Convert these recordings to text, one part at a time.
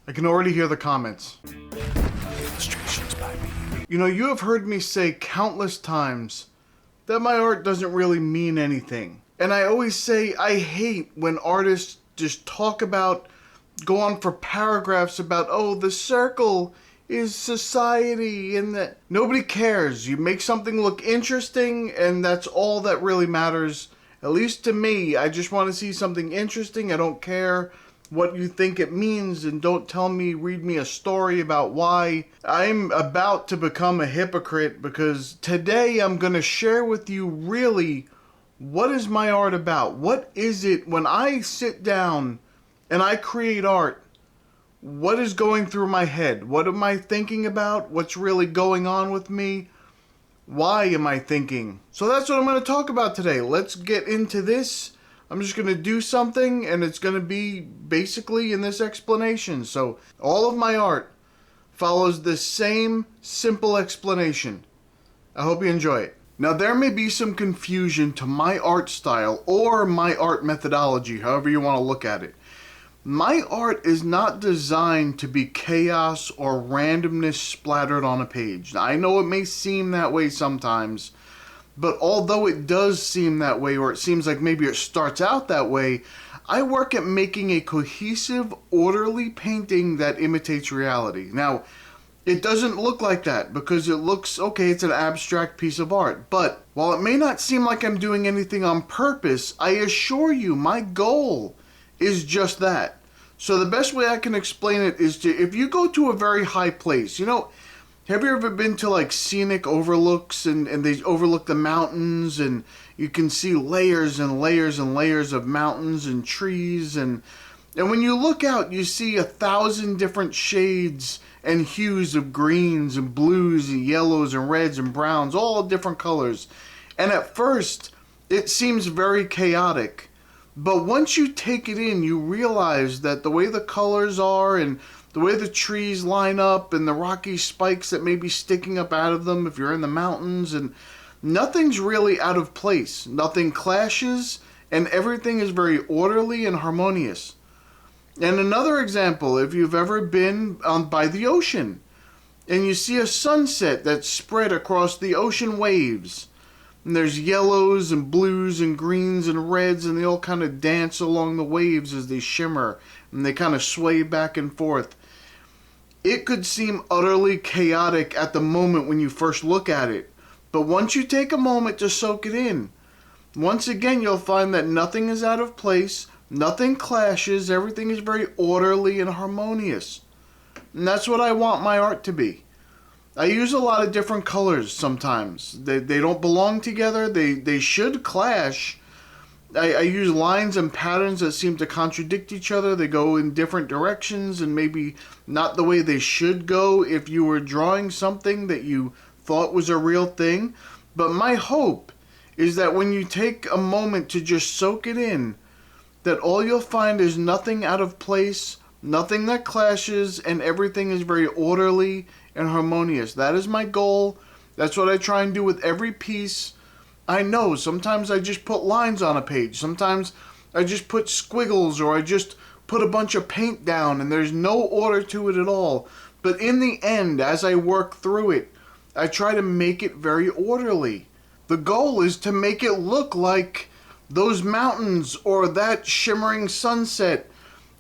I can already hear the comments. Illustrations by me. You know, you have heard me say countless times that my art doesn't really mean anything. And I always say I hate when artists just talk about, go on for paragraphs about, oh, the circle is society, and that nobody cares. You make something look interesting, and that's all that really matters. At least to me, I just want to see something interesting. I don't care what you think it means, and don't tell me, read me a story about why. I'm about to become a hypocrite because today I'm going to share with you really what is my art about? What is it when I sit down and I create art? What is going through my head? What am I thinking about? What's really going on with me? Why am I thinking? So that's what I'm going to talk about today. Let's get into this. I'm just going to do something, and it's going to be basically in this explanation. So all of my art follows the same simple explanation. I hope you enjoy it. Now, there may be some confusion to my art style or my art methodology, however you want to look at it. My art is not designed to be chaos or randomness splattered on a page. Now, I know it may seem that way sometimes, but although it does seem that way, or it seems like maybe it starts out that way, I work at making a cohesive, orderly painting that imitates reality. Now, it doesn't look like that because it looks, okay, it's an abstract piece of art. But while it may not seem like I'm doing anything on purpose, I assure you my goal is just that. So the best way I can explain it is to, if you go to a very high place, you know, have you ever been to like scenic overlooks and they overlook the mountains and you can see layers and layers and layers of mountains and trees and when you look out you see 1,000 different shades and hues of greens and blues and yellows and reds and browns, all different colors. And at first it seems very chaotic. But once you take it in, you realize that the way the colors are and the way the trees line up and the rocky spikes that may be sticking up out of them if you're in the mountains, and nothing's really out of place. Nothing clashes, and everything is very orderly and harmonious. And another example, if you've ever been by the ocean and you see a sunset that's spread across the ocean waves, and there's yellows and blues and greens and reds, and they all kind of dance along the waves as they shimmer, and they kind of sway back and forth. It could seem utterly chaotic at the moment when you first look at it, but once you take a moment to soak it in, once again you'll find that nothing is out of place, nothing clashes, everything is very orderly and harmonious. And that's what I want my art to be. I use a lot of different colors sometimes. They don't belong together. They should clash. I use lines and patterns that seem to contradict each other. They go in different directions and maybe not the way they should go if you were drawing something that you thought was a real thing. But my hope is that when you take a moment to just soak it in, that all you'll find is nothing out of place, nothing that clashes, and everything is very orderly and harmonious. That is my goal. That's what I try and do with every piece. I know sometimes I just put lines on a page. Sometimes I just put squiggles, or I just put a bunch of paint down and there's no order to it at all. But in the end, as I work through it, I try to make it very orderly. The goal is to make it look like those mountains or that shimmering sunset.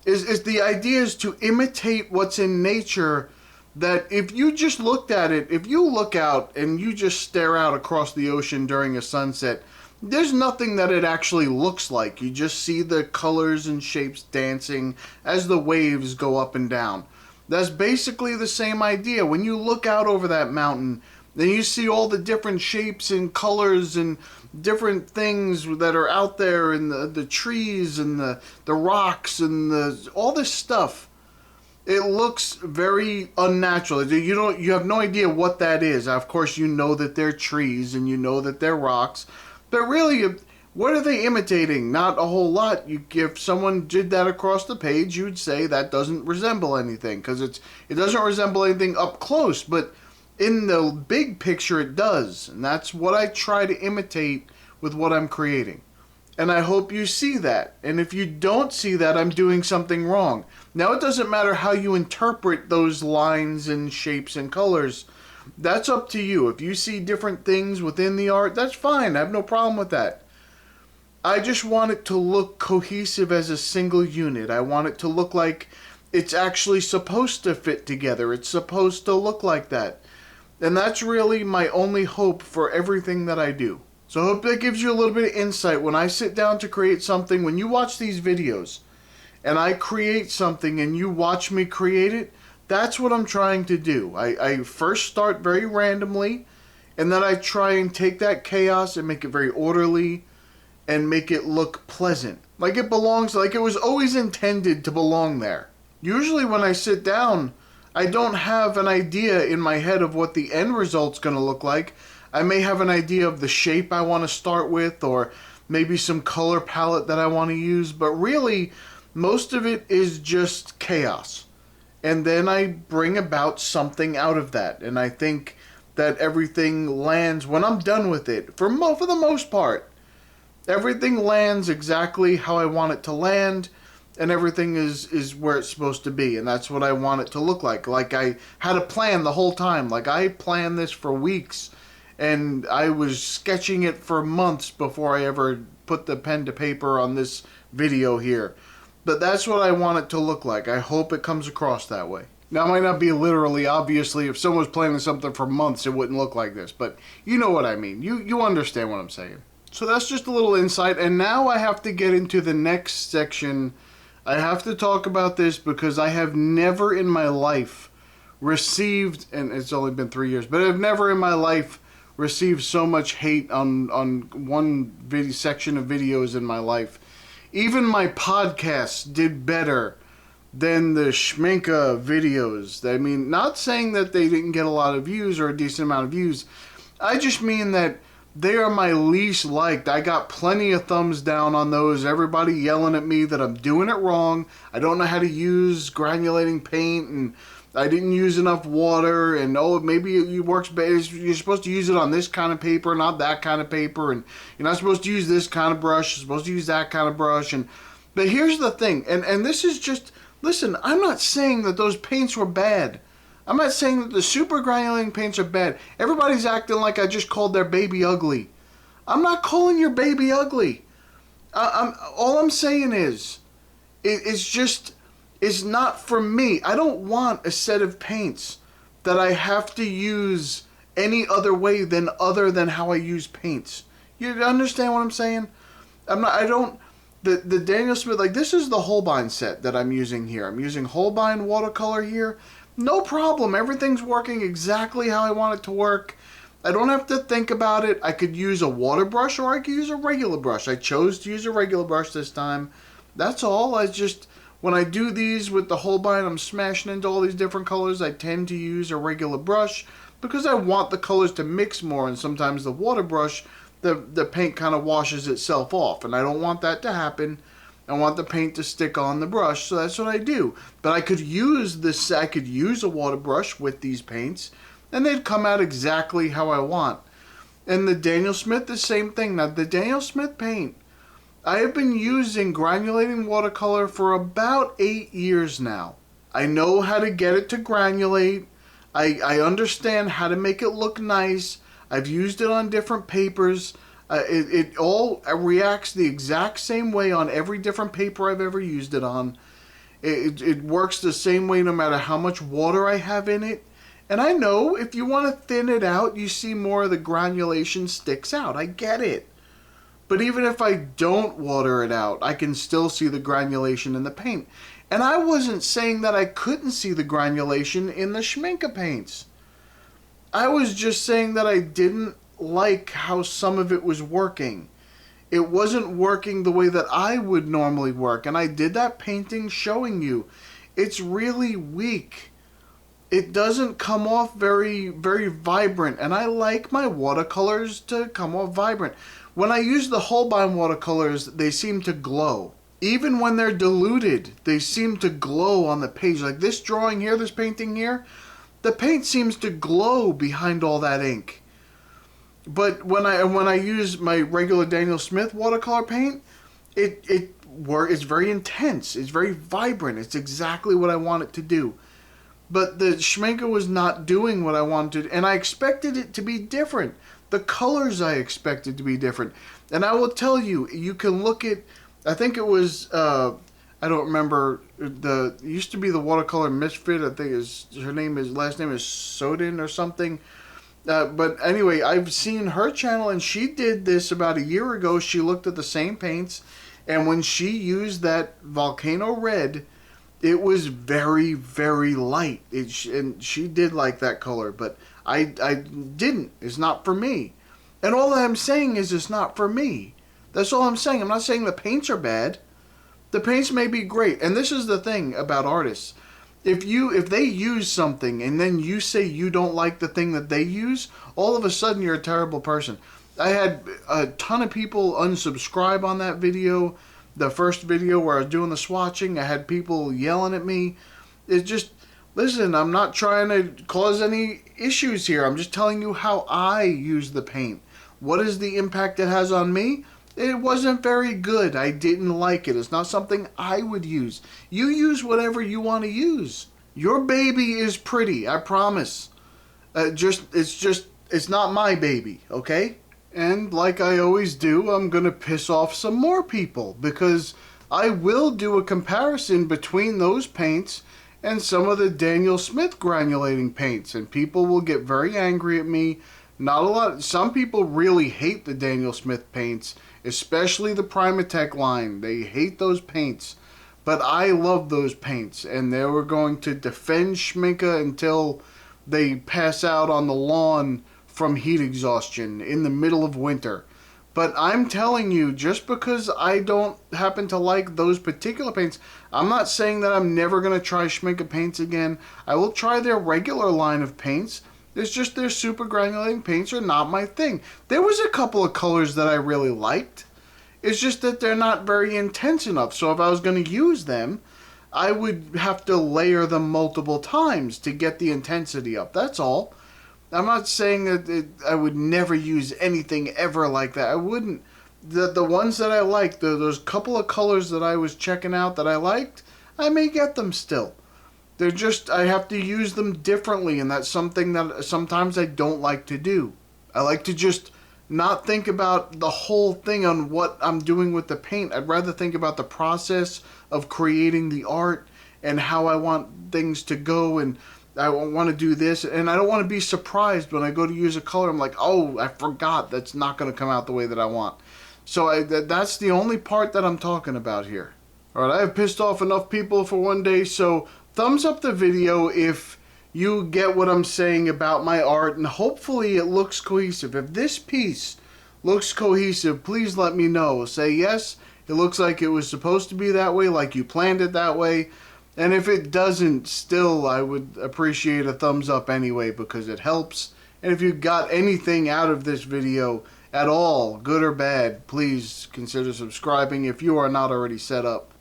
The idea is to imitate what's in nature, that if you just looked at it, if you look out and you just stare out across the ocean during a sunset, there's nothing that it actually looks like. You just see the colors and shapes dancing as the waves go up and down. That's basically the same idea. When you look out over that mountain, then you see all the different shapes and colors and different things that are out there, and the trees and the rocks and all this stuff. It looks very unnatural. You have no idea what that is. Of course, you know that they're trees and you know that they're rocks, but really, what are they imitating? Not a whole lot. If someone did that across the page, you'd say that doesn't resemble anything because it doesn't resemble anything up close, but in the big picture it does, and that's what I try to imitate with what I'm creating. And I hope you see that. And if you don't see that, I'm doing something wrong. Now, it doesn't matter how you interpret those lines and shapes and colors. That's up to you. If you see different things within the art, that's fine. I have no problem with that. I just want it to look cohesive as a single unit. I want it to look like it's actually supposed to fit together. It's supposed to look like that. And that's really my only hope for everything that I do. So I hope that gives you a little bit of insight. When I sit down to create something, when you watch these videos and I create something and you watch me create it, that's what I'm trying to do. I first start very randomly, and then I try and take that chaos and make it very orderly and make it look pleasant. Like it belongs, like it was always intended to belong there. Usually when I sit down, I don't have an idea in my head of what the end result's going to look like. I may have an idea of the shape I want to start with, or maybe some color palette that I want to use, but really most of it is just chaos. And then I bring about something out of that, and I think that everything lands, when I'm done with it, for the most part, everything lands exactly how I want it to land, and everything is where it's supposed to be, and that's what I want it to look like. Like I had a plan the whole time. Like I planned this for weeks, and I was sketching it for months before I ever put the pen to paper on this video here. But that's what I want it to look like. I hope it comes across that way. Now, it might not be literally, obviously, if someone was planning something for months, it wouldn't look like this. But you know what I mean. You understand what I'm saying. So that's just a little insight. And now I have to get into the next section. I have to talk about this because I have never in my life received, and it's only been 3 years, but I've never in my life received so much hate on one section of videos in my life. Even my podcasts did better than the Schminka videos. I mean, not saying that they didn't get a lot of views or a decent amount of views. I just mean that they are my least liked. I got plenty of thumbs down on those. Everybody yelling at me that I'm doing it wrong. I don't know how to use granulating paint, and I didn't use enough water, and oh, maybe it works better. You're supposed to use it on this kind of paper, not that kind of paper, and you're not supposed to use this kind of brush. You're supposed to use that kind of brush. But here's the thing, and this is just, listen, I'm not saying that those paints were bad. I'm not saying that the super granulating paints are bad. Everybody's acting like I just called their baby ugly. I'm not calling your baby ugly. All I'm saying is, it's not for me. I don't want a set of paints that I have to use any other way than how I use paints. You understand what I'm saying? The Daniel Smith, like this is the Holbein set that I'm using here. I'm using Holbein watercolor here. No problem. Everything's working exactly how I want it to work. I don't have to think about it. I could use a water brush or I could use a regular brush. I chose to use a regular brush this time. That's all. When I do these with the Holbein, I'm smashing into all these different colors. I tend to use a regular brush because I want the colors to mix more, and sometimes the water brush, the paint kind of washes itself off, and I don't want that to happen. I want the paint to stick on the brush, so that's what I do. But I could use a water brush with these paints, and they'd come out exactly how I want. And the Daniel Smith, the same thing. Now, the Daniel Smith paint, I have been using granulating watercolor for about 8 years now. I know how to get it to granulate. I understand how to make it look nice. I've used it on different papers. It all reacts the exact same way on every different paper I've ever used it on. It works the same way no matter how much water I have in it. And I know if you want to thin it out, you see more of the granulation sticks out. I get it. But even if I don't water it out, I can still see the granulation in the paint. And I wasn't saying that I couldn't see the granulation in the Schminka paints. I was just saying that I didn't like how some of it was working. It wasn't working the way that I would normally work. And I did that painting showing you. It's really weak. It doesn't come off very, very vibrant. And I like my watercolors to come off vibrant. When I use the Holbein watercolors, they seem to glow. Even when they're diluted, they seem to glow on the page. Like this drawing here, this painting here, the paint seems to glow behind all that ink. But when I use my regular Daniel Smith watercolor paint, it's very intense. It's very vibrant. It's exactly what I want it to do. But the Schmincke was not doing what I wanted, and I expected it to be different. The colors I expected to be different. And I will tell you, you can look at, I think it was, I don't remember, it used to be the watercolor misfit, I think last name is Soden or something. But anyway, I've seen her channel, and she did this about a year ago. She looked at the same paints, and when she used that Volcano Red, it was very, very light. And she did like that color, but I didn't. It's not for me. And all I'm saying is it's not for me. That's all I'm saying. I'm not saying the paints are bad. The paints may be great. And this is the thing about artists. If they use something and then you say you don't like the thing that they use, all of a sudden you're a terrible person. I had a ton of people unsubscribe on that video. The first video where I was doing the swatching, I had people yelling at me. It's just, listen, I'm not trying to cause any issues here. I'm just telling you how I use the paint. What is the impact it has on me? It wasn't very good. I didn't like it. It's not something I would use. You use whatever you want to use. Your baby is pretty, I promise. It's not my baby, okay? And like I always do, I'm going to piss off some more people, because I will do a comparison between those paints and some of the Daniel Smith granulating paints, and people will get very angry at me. Not a lot. Some people really hate the Daniel Smith paints, especially the Primatech line. They hate those paints, but I love those paints, and they were going to defend Schmincke until they pass out on the lawn from heat exhaustion in the middle of winter. But I'm telling you, just because I don't happen to like those particular paints, I'm not saying that I'm never going to try Schmincke paints again. I will try their regular line of paints. It's just their super granulating paints are not my thing. There was a couple of colors that I really liked. It's just that they're not very intense enough. So if I was going to use them, I would have to layer them multiple times to get the intensity up. That's all. I'm not saying that I would never use anything ever like that. I wouldn't. The ones that I liked, those couple of colors that I was checking out that I liked, I may get them still. They're just, I have to use them differently, and that's something that sometimes I don't like to do. I like to just not think about the whole thing on what I'm doing with the paint. I'd rather think about the process of creating the art and how I want things to go, and I want to do this, and I don't want to be surprised when I go to use a color. I'm like, oh, I forgot. That's not going to come out the way that I want. So that's the only part that I'm talking about here. All right, I have pissed off enough people for one day, so thumbs up the video if you get what I'm saying about my art, and hopefully it looks cohesive. If this piece looks cohesive, please let me know. Say, yes, it looks like it was supposed to be that way, like you planned it that way. And if it doesn't, still, I would appreciate a thumbs up anyway, because it helps. And if you got anything out of this video at all, good or bad, please consider subscribing if you are not already set up.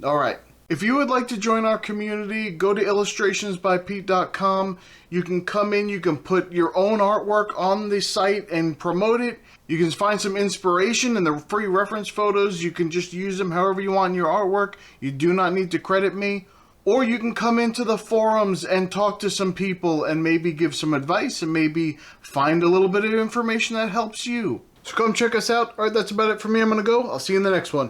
Alright, if you would like to join our community, go to illustrationsbypete.com. You can come in, you can put your own artwork on the site and promote it. You can find some inspiration in the free reference photos. You can just use them however you want in your artwork. You do not need to credit me. Or you can come into the forums and talk to some people and maybe give some advice and maybe find a little bit of information that helps you. So come check us out. Alright, that's about it for me. I'm going to go. I'll see you in the next one.